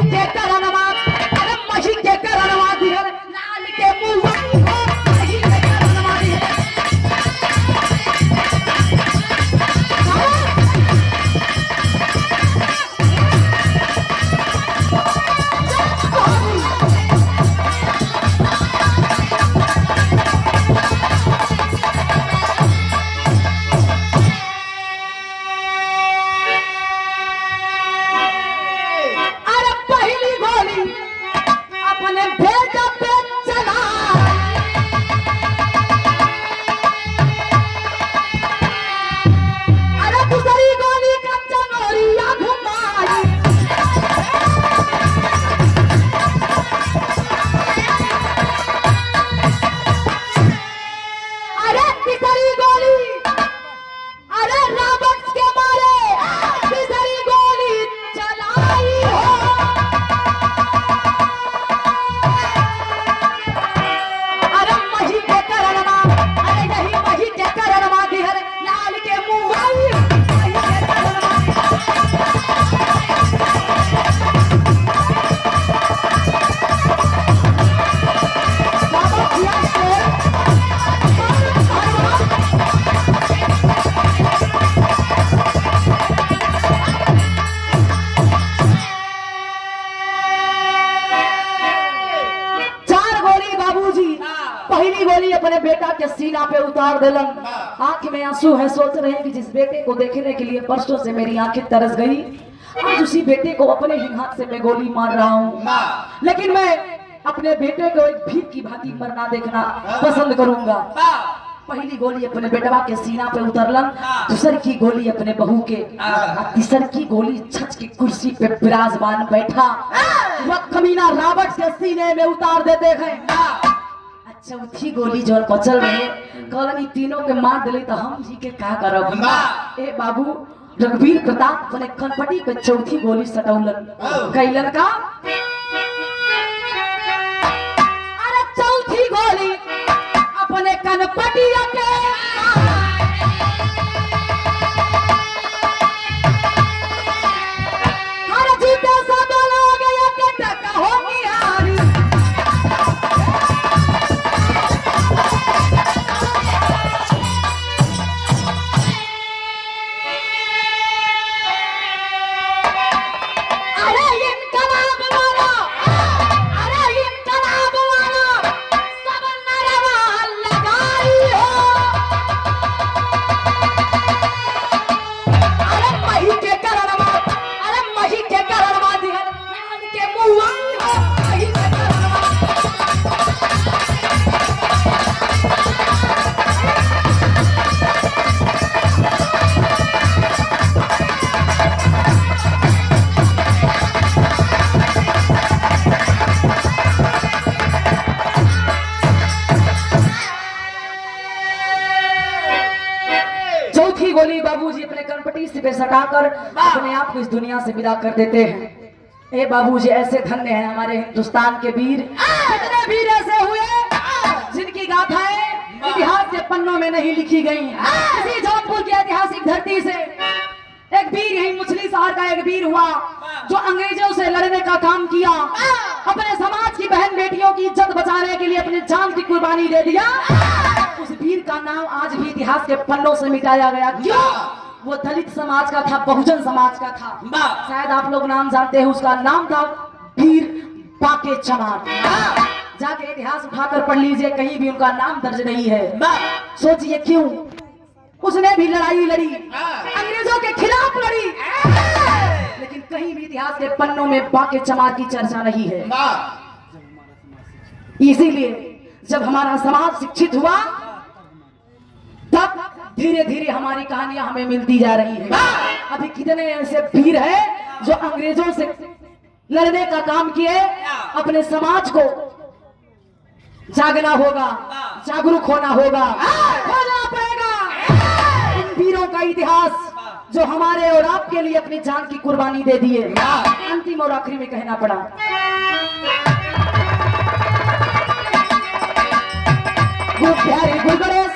के करनमा, अरे मही के करनमा दिहर लाल के मुआ मही के करनमा दिहर। अपने बेटा के सीना पे उतार देलन। आंख में आंसू है, सोच रहे हैं कि जिस बेटे को देखने के लिए परसों से मेरी आंखें तरस गई, आज उसी बेटे को अपने ही हाथ से मैं गोली मार रहा हूँ। लेकिन मैं अपने बेटे को एक भीख की भांति मरना देखना पसंद करूंगा। पहली गोली अपने बेटवा के सीना पे उतरलन, दूसरी की गोली अपने बहू के, तीसरी की गोली छत की कुर्सी पे विराजमान बैठा वह कमीना रावट के सीने में उतार देते हैं। चौथी गोली जो बचल रहे कॉलोनी तीनों के मार दिले तो हम जी के क्या करब। ए बाबू रघुवीर प्रताप अपने कनपटी पे चौथी गोली सटौलन कैलन का, अरे चौथी गोली अपने कनपटी के हर जीते सब लोग के टका हो यारी। गोली बाबूजी अपने कनपटी से पे सटाकर अपने आप को इस दुनिया से विदा कर देते हैं। ए बाबूजी ऐसे धन्य हैं हमारे हिंदुस्तान के वीर, कितने वीर ऐसे हुए जिनकी गाथाएं इतिहास के पन्नों में नहीं लिखी गई। इसी जौनपुर की ऐतिहासिक धरती से एक वीर यही मुछली शहर का एक वीर हुआ जो अंग्रेजों से लड़ने का काम किया, अपने समाज की बहन बेटियों की इज्जत बचाने के लिए अपनी जान की कुर्बानी दे दिया। उस वीर का नाम आज भी इतिहास के पन्नों से मिटाया गया। क्यों? वो दलित समाज का था, बहुजन समाज का था। शायद आप लोग नाम जानते हैं, उसका नाम था वीर बांके चमार। जाके इतिहास उठाकर पढ़ लीजिए, कहीं भी उनका नाम दर्ज नहीं है। सोचिए क्यों? उसने भी लड़ाई लड़ी, अंग्रेजों के खिलाफ लड़ी, लेकिन कहीं भी इतिहास के पन्नों में बांके चमार की चर्चा नहीं है। इसीलिए जब हमारा समाज शिक्षित हुआ तब धीरे धीरे हमारी कहानियां हमें मिलती जा रही है। अभी कितने ऐसे वीर हैं जो अंग्रेजों से लड़ने का काम किए। अपने समाज को जागना होगा, जागरूक होना होगा, होना पड़ेगा। इन वीरों का इतिहास जो हमारे और आपके लिए अपनी जान की कुर्बानी दे दिए। अंतिम और आखिरी में कहना पड़ा, प्यारे गुजरे